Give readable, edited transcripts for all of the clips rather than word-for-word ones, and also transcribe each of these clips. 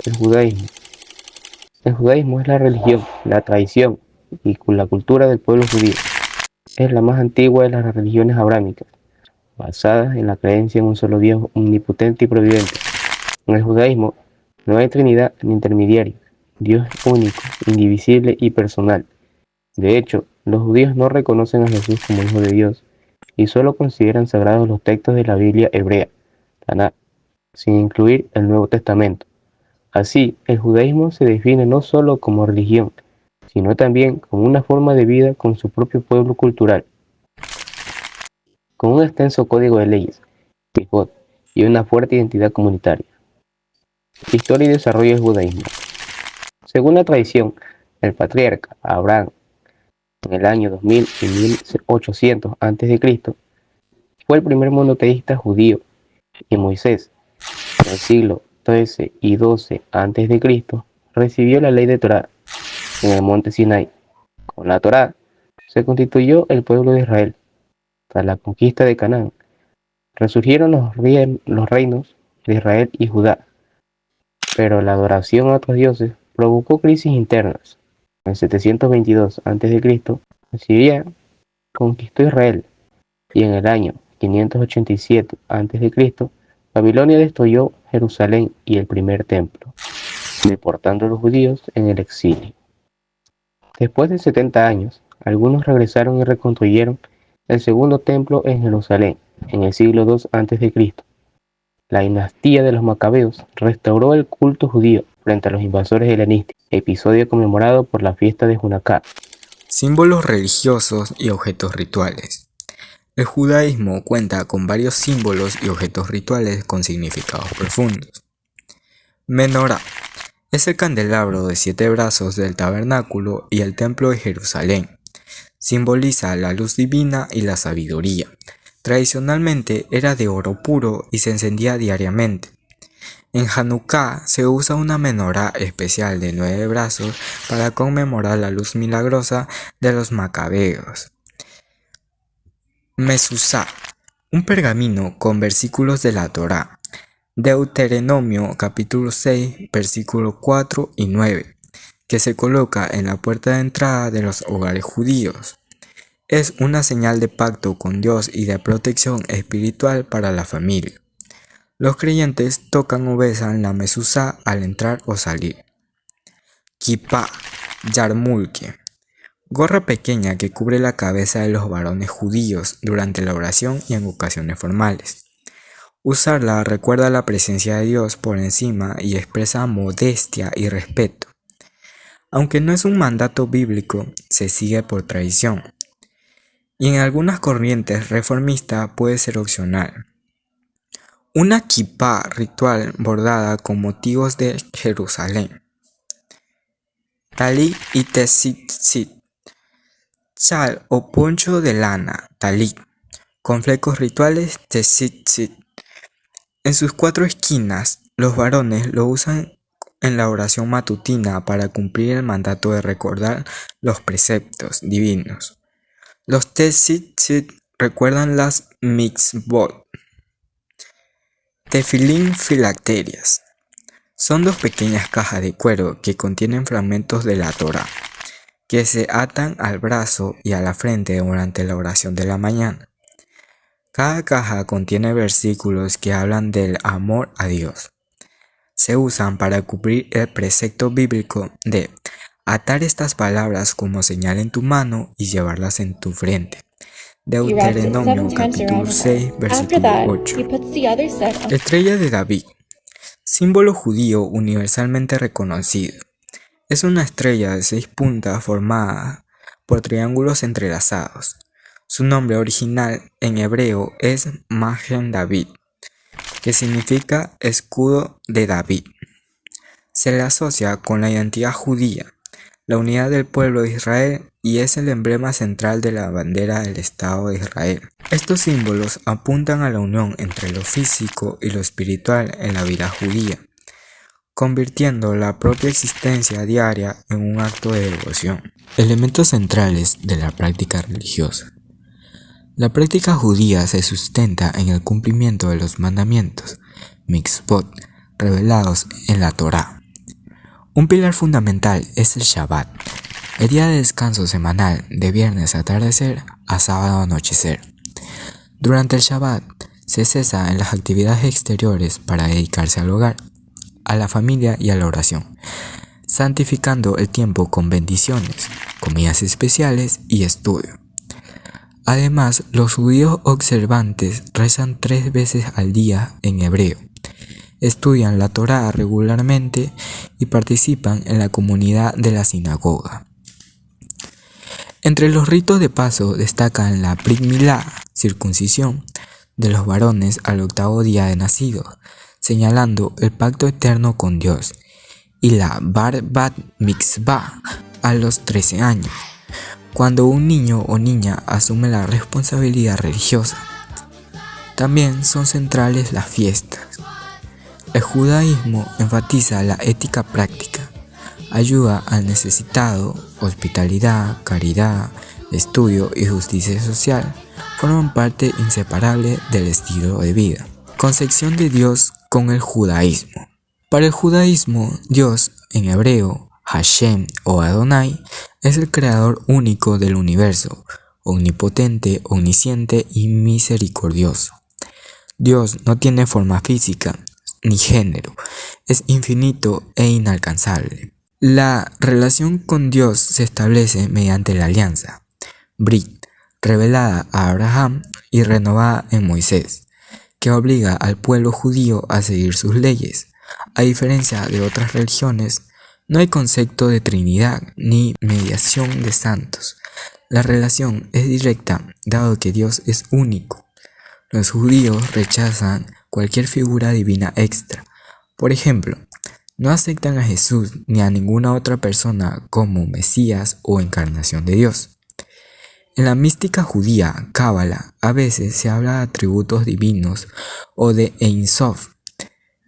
El judaísmo. El judaísmo es la religión, la tradición y la cultura del pueblo judío. Es la más antigua de las religiones abrámicas, basada en la creencia en un solo Dios omnipotente y providente. En el judaísmo no hay trinidad ni intermediarios. Dios es único, indivisible y personal. De hecho, los judíos no reconocen a Jesús como Hijo de Dios y solo consideran sagrados los textos de la Biblia hebrea, Tanaj, sin incluir el Nuevo Testamento. Así, el judaísmo se define no solo como religión, sino también como una forma de vida con su propio pueblo cultural, con un extenso código de leyes, mitzvot, y una fuerte identidad comunitaria. Historia y desarrollo del judaísmo. Según la tradición, el patriarca Abraham, en el año 2000 y 1800 a.C., fue el primer monoteísta judío, y Moisés, en el siglo XIII y XII a.C., recibió la ley de Torá en el monte Sinai. Con la Torá se constituyó el pueblo de Israel. Tras la conquista de Canaán, resurgieron los reinos de Israel y Judá, pero la adoración a otros dioses provocó crisis internas. En 722 a.C., Asiria conquistó Israel y en el año 587 a.C., Babilonia destruyó Jerusalén y el primer templo, deportando a los judíos en el exilio. Después de 70 años, algunos regresaron y reconstruyeron el segundo templo en Jerusalén en el siglo II a.C. La dinastía de los Macabeos restauró el culto judío frente a los invasores helenistas, episodio conmemorado por la fiesta de Hanukkah. Símbolos religiosos y objetos rituales. El judaísmo cuenta con varios símbolos y objetos rituales con significados profundos. Menorá es el candelabro de 7 brazos del tabernáculo y el templo de Jerusalén. Simboliza la luz divina y la sabiduría. Tradicionalmente era de oro puro y se encendía diariamente. En Hanukkah se usa una menorá especial de 9 brazos para conmemorar la luz milagrosa de los macabeos. Mezuzá, un pergamino con versículos de la Torá. Deuteronomio capítulo 6, versículos 4 y 9, que se coloca en la puerta de entrada de los hogares judíos. Es una señal de pacto con Dios y de protección espiritual para la familia. Los creyentes tocan o besan la mezuzá al entrar o salir. Kipá, yarmulke, gorra pequeña que cubre la cabeza de los varones judíos durante la oración y en ocasiones formales. Usarla recuerda la presencia de Dios por encima y expresa modestia y respeto. Aunque no es un mandato bíblico, se sigue por tradición. Y en algunas corrientes reformistas puede ser opcional. Una kipá ritual bordada con motivos de Jerusalén. Talit y tzitzit, chal o poncho de lana, talit, con flecos rituales tzitzit. En sus 4 esquinas, los varones lo usan en la oración matutina para cumplir el mandato de recordar los preceptos divinos. Los tzitzit recuerdan las mitzvot. Tefilín filacterias. Son 2 pequeñas cajas de cuero que contienen fragmentos de la Torá, que se atan al brazo y a la frente durante la oración de la mañana. Cada caja contiene versículos que hablan del amor a Dios. Se usan para cumplir el precepto bíblico de atar estas palabras como señal en tu mano y llevarlas en tu frente. Deuteronomio capítulo 6, versículo 8. Estrella de David. Símbolo judío universalmente reconocido. Es una estrella de 6 puntas formada por triángulos entrelazados. Su nombre original en hebreo es Magen David, que significa escudo de David. Se le asocia con la identidad judía, la unidad del pueblo de Israel y es el emblema central de la bandera del Estado de Israel. Estos símbolos apuntan a la unión entre lo físico y lo espiritual en la vida judía, convirtiendo la propia existencia diaria en un acto de devoción. Elementos centrales de la práctica religiosa. La práctica judía se sustenta en el cumplimiento de los mandamientos, mitzvot, revelados en la Torá. Un pilar fundamental es el Shabbat, el día de descanso semanal de viernes atardecer a sábado anochecer. Durante el Shabbat se cesa en las actividades exteriores para dedicarse al hogar, a la familia y a la oración, santificando el tiempo con bendiciones, comidas especiales y estudio. Además, los judíos observantes rezan 3 veces al día en hebreo, estudian la Torá regularmente y participan en la comunidad de la sinagoga. Entre los ritos de paso destacan la Brit Milá, circuncisión, de los varones al 8º día de nacido, señalando el pacto eterno con Dios, y la Bar Bat Mitzvah a los 13 años, cuando un niño o niña asume la responsabilidad religiosa. También son centrales las fiestas. El judaísmo enfatiza la ética práctica, ayuda al necesitado, hospitalidad, caridad, estudio y justicia social forman parte inseparable del estilo de vida. Concepción de Dios con el judaísmo. Para el judaísmo, Dios, en hebreo, Hashem o Adonai, es el creador único del universo, omnipotente, omnisciente y misericordioso. Dios no tiene forma física ni género, es infinito e inalcanzable. La relación con Dios se establece mediante la alianza, Brit, revelada a Abraham y renovada en Moisés, que obliga al pueblo judío a seguir sus leyes. A diferencia de otras religiones, no hay concepto de Trinidad ni mediación de santos. La relación es directa, dado que Dios es único. Los judíos rechazan cualquier figura divina extra. Por ejemplo, no aceptan a Jesús ni a ninguna otra persona como Mesías o encarnación de Dios. En la mística judía, Cábala, a veces se habla de atributos divinos o de Ein Sof,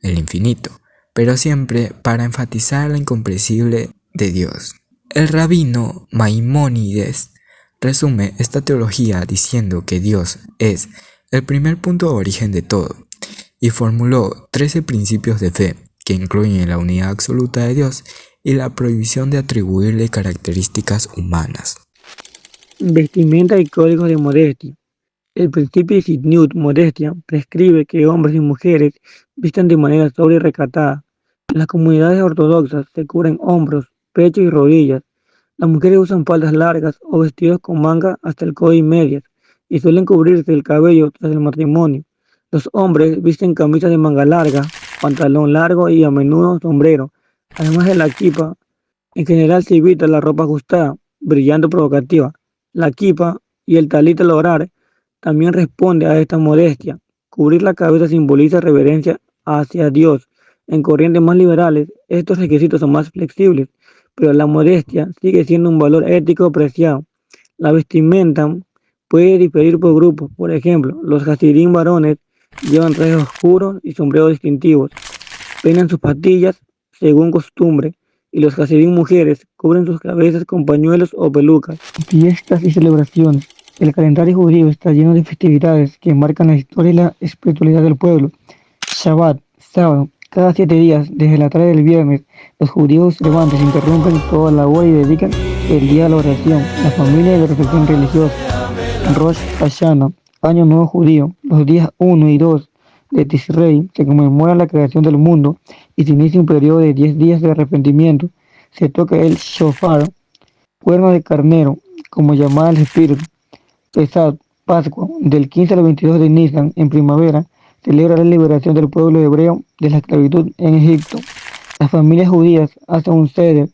el infinito, pero siempre para enfatizar la incomprensible de Dios. El rabino Maimónides resume esta teología diciendo que Dios es el primer punto de origen de todo y formuló 13 principios de fe que incluyen la unidad absoluta de Dios y la prohibición de atribuirle características humanas. Vestimenta y códigos de modestia. El principio de Sidniut, modestia, prescribe que hombres y mujeres vistan de manera sobria y recatada. En las comunidades ortodoxas se cubren hombros, pecho y rodillas. Las mujeres usan faldas largas o vestidos con manga hasta el codo y medias, y suelen cubrirse el cabello tras el matrimonio. Los hombres visten camisas de manga larga, pantalón largo y a menudo sombrero. Además de la kipa, en general se evita la ropa ajustada, brillante o provocativa. La kipa y el talit al orar también responde a esta modestia. Cubrir la cabeza simboliza reverencia hacia Dios. En corrientes más liberales, estos requisitos son más flexibles, pero la modestia sigue siendo un valor ético apreciado. La vestimenta puede diferir por grupos. Por ejemplo, los hasidim varones llevan trajes oscuros y sombreros distintivos. Peinan sus patillas según costumbre, y los hasidim mujeres cubren sus cabezas con pañuelos o pelucas. Fiestas y celebraciones. El calendario judío está lleno de festividades que marcan la historia y la espiritualidad del pueblo. Shabbat, sábado. Cada 7 días, desde la tarde del viernes, los judíos observantes interrumpen toda labor y dedican el día a la oración, la familia y la reflexión religiosa. Rosh Hashanah, Año Nuevo Judío, los días 1 y 2 de Tishrei se conmemora la creación del mundo y se inicia un periodo de 10 días de arrepentimiento. Se toca el shofar, cuerno de carnero, como llamada al espíritu. Pesach, Pascua, del 15 al 22 de Nisan, en primavera, celebra la liberación del pueblo hebreo de la esclavitud en Egipto. Las familias judías hacen un seder,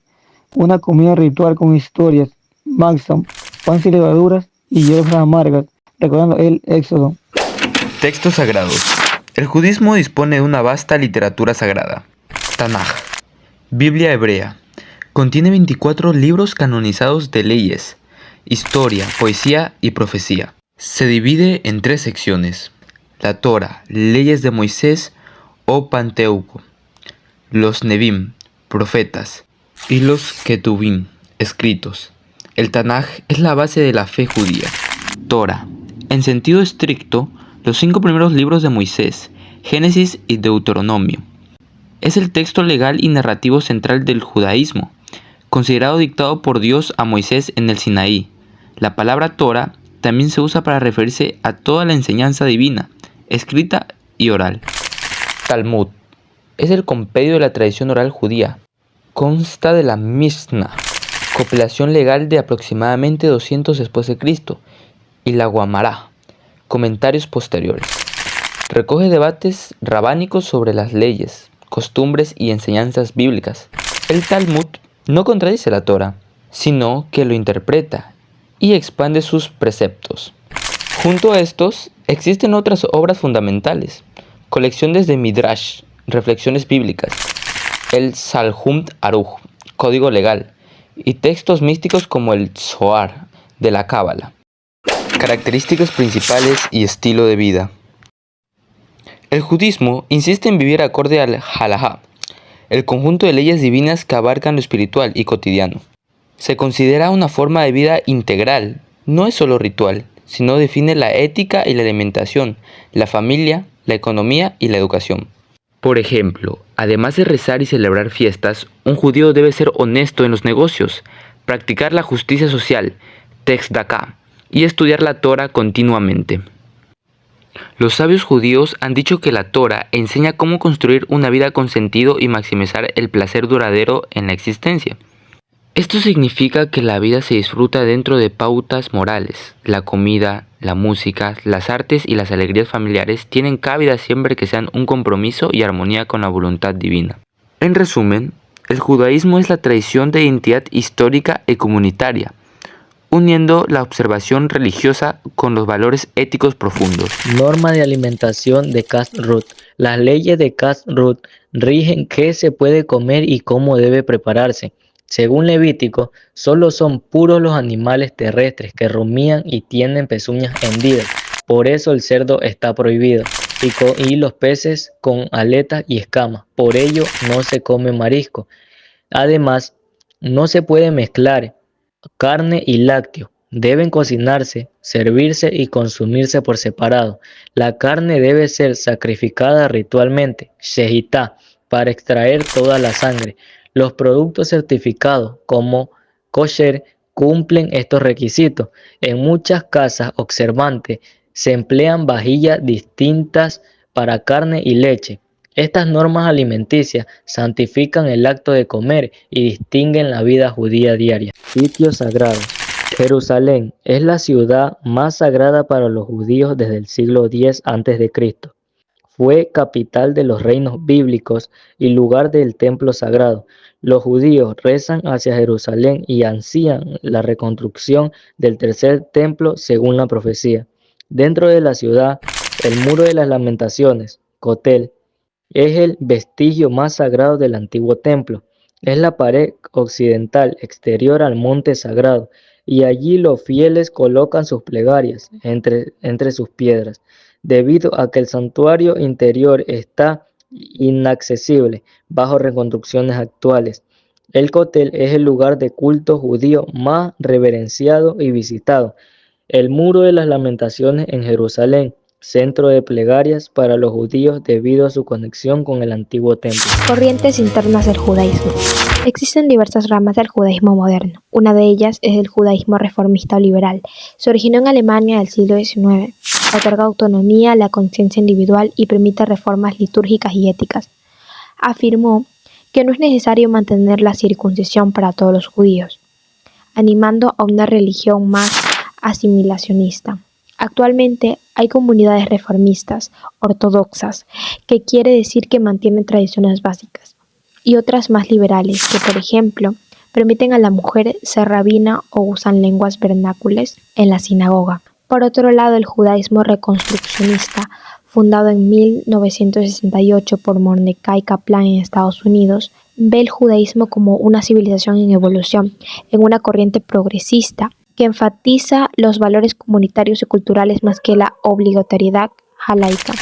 una comida ritual con historias, maxam, pan sin levaduras y hierbas amargas, recordando el Éxodo. Textos sagrados. El judaísmo dispone de una vasta literatura sagrada. Tanaj, Biblia hebrea. Contiene 24 libros canonizados de leyes, historia, poesía y profecía. Se divide en 3 secciones: la Torah, leyes de Moisés o Pentateuco, los Nevim, profetas, y los Ketuvim, escritos. El Tanaj es la base de la fe judía. Torah, en sentido estricto, los 5 primeros libros de Moisés, Génesis y Deuteronomio. es el texto legal y narrativo central del judaísmo, considerado dictado por Dios a Moisés en el Sinaí. La palabra Torah también se usa para referirse a toda la enseñanza divina, escrita y oral. Talmud es el compendio de la tradición oral judía. Consta de la Mishnah, compilación legal de aproximadamente 200 después de Cristo, y la Guamará, comentarios posteriores. Recoge debates rabánicos sobre las leyes, costumbres y enseñanzas bíblicas. El Talmud no contradice la Torah, sino que lo interpreta y expande sus preceptos. Junto a estos, existen otras obras fundamentales, colecciones de Midrash, reflexiones bíblicas, el Shulchan Aruch, código legal, y textos místicos como el Zohar de la Cábala. Características principales y estilo de vida. El judismo insiste en vivir acorde al halajá, el conjunto de leyes divinas que abarcan lo espiritual y cotidiano. Se considera una forma de vida integral, no es solo ritual, sino define la ética y la alimentación, la familia, la economía y la educación. Por ejemplo, además de rezar y celebrar fiestas, un judío debe ser honesto en los negocios, practicar la justicia social, tzedakah, y estudiar la Torah continuamente. Los sabios judíos han dicho que la Torah enseña cómo construir una vida con sentido y maximizar el placer duradero en la existencia. Esto significa que la vida se disfruta dentro de pautas morales. La comida, la música, las artes y las alegrías familiares tienen cabida siempre que sean un compromiso y armonía con la voluntad divina. En resumen, el judaísmo es la tradición de identidad histórica y comunitaria, uniendo la observación religiosa con los valores éticos profundos. Norma de alimentación de Kashrut. Las leyes de Kashrut rigen qué se puede comer y cómo debe prepararse. Según Levítico, solo son puros los animales terrestres que rumían y tienen pezuñas hendidas. Por eso el cerdo está prohibido. Y los peces con aletas y escamas. Por ello no se come marisco. Además, no se puede mezclar carne y lácteos. Deben cocinarse, servirse y consumirse por separado. La carne debe ser sacrificada ritualmente, shehitá, para extraer toda la sangre. Los productos certificados como kosher cumplen estos requisitos. En muchas casas observantes se emplean vajillas distintas para carne y leche. Estas normas alimenticias santifican el acto de comer y distinguen la vida judía diaria. Sitios sagrados. Jerusalén es la ciudad más sagrada para los judíos desde el siglo X a.C. Fue capital de los reinos bíblicos y lugar del templo sagrado. Los judíos rezan hacia Jerusalén y ansían la reconstrucción del tercer templo según la profecía. Dentro de la ciudad, el Muro de las Lamentaciones, Kotel, es el vestigio más sagrado del antiguo templo. Es la pared occidental exterior al monte sagrado, y allí los fieles colocan sus plegarias entre sus piedras. Debido a que el santuario interior está inaccesible bajo reconstrucciones actuales, el Kotel es el lugar de culto judío más reverenciado y visitado. El Muro de las Lamentaciones en Jerusalén, centro de plegarias para los judíos debido a su conexión con el antiguo templo. Corrientes internas del judaísmo. Existen diversas ramas del judaísmo moderno. Una de ellas es el judaísmo reformista o liberal. Se originó en Alemania del siglo XIX. Otorga autonomía a la conciencia individual y permite reformas litúrgicas y éticas. Afirmó que no es necesario mantener la circuncisión para todos los judíos, animando a una religión más asimilacionista. Actualmente hay comunidades reformistas, ortodoxas, que quiere decir que mantienen tradiciones básicas, y otras más liberales, que por ejemplo, permiten a la mujer ser rabina o usan lenguas vernáculas en la sinagoga. Por otro lado, el judaísmo reconstruccionista, fundado en 1968 por Mordecai Kaplan en Estados Unidos, ve el judaísmo como una civilización en evolución, en una corriente progresista que enfatiza los valores comunitarios y culturales más que la obligatoriedad jalaica.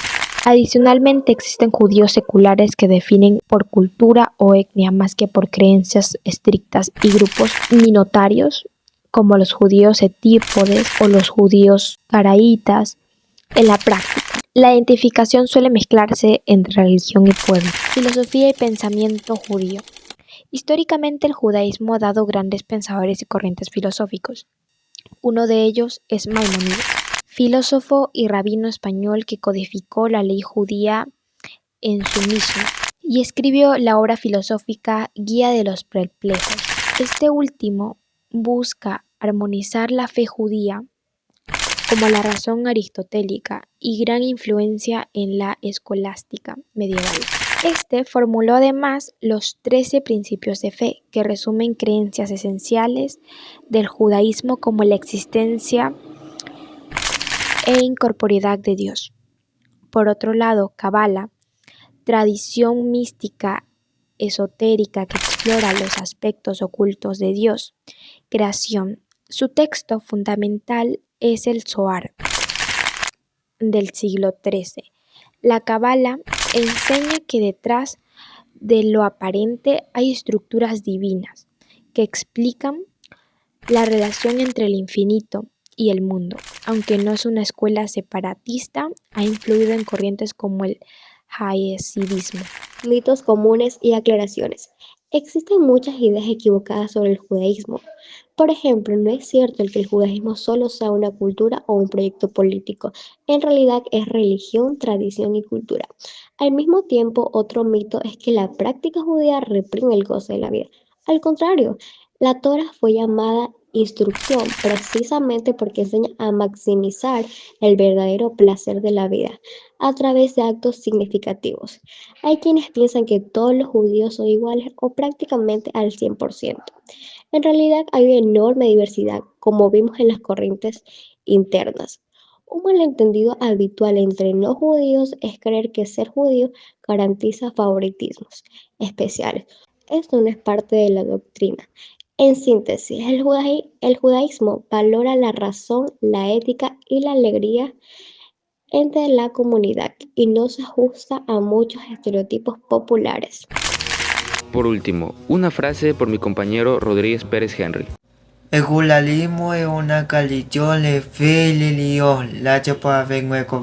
Adicionalmente, existen judíos seculares que definen por cultura o etnia más que por creencias estrictas y grupos minoritarios como los judíos etíopes o los judíos caraítas. En la práctica, La identificación suele mezclarse entre religión y pueblo, filosofía y pensamiento judío. Históricamente el judaísmo ha dado grandes pensadores y corrientes filosóficos. Uno de ellos es Maimónides, filósofo y rabino español que codificó la ley judía en su Mishnah y escribió la obra filosófica Guía de los Perplejos. Este último busca armonizar la fe judía como la razón aristotélica y gran influencia en la escolástica medieval. Este formuló además los 13 principios de fe, que resumen creencias esenciales del judaísmo como la existencia e incorporeidad de Dios. Por otro lado, Kabbalah, tradición mística esotérica que explora los aspectos ocultos de Dios, creación. Su texto fundamental es el Zohar del siglo XIII. La Kabbalah enseña que detrás de lo aparente hay estructuras divinas que explican la relación entre el infinito y el mundo. Aunque no es una escuela separatista, ha influido en corrientes como el hasidismo. Mitos comunes y aclaraciones. Existen muchas ideas equivocadas sobre el judaísmo. Por ejemplo, no es cierto que el judaísmo solo sea una cultura o un proyecto político. En realidad es religión, tradición y cultura. Al mismo tiempo, otro mito es que la práctica judía reprime el goce de la vida. Al contrario, la Torá fue llamada instrucción precisamente porque enseña a maximizar el verdadero placer de la vida a través de actos significativos. Hay quienes piensan que todos los judíos son iguales o prácticamente al 100%. En realidad hay una enorme diversidad, como vimos en las corrientes internas. Un malentendido habitual entre no judíos es creer que ser judío garantiza favoritismos especiales. Esto no es parte de la doctrina. En síntesis, el judaísmo valora la razón, la ética y la alegría entre la comunidad y no se ajusta a muchos estereotipos populares. Por último, una frase por mi compañero Rodríguez Pérez Henry. El judaísmo es una religión de fe y religión, la que puede ver nuestro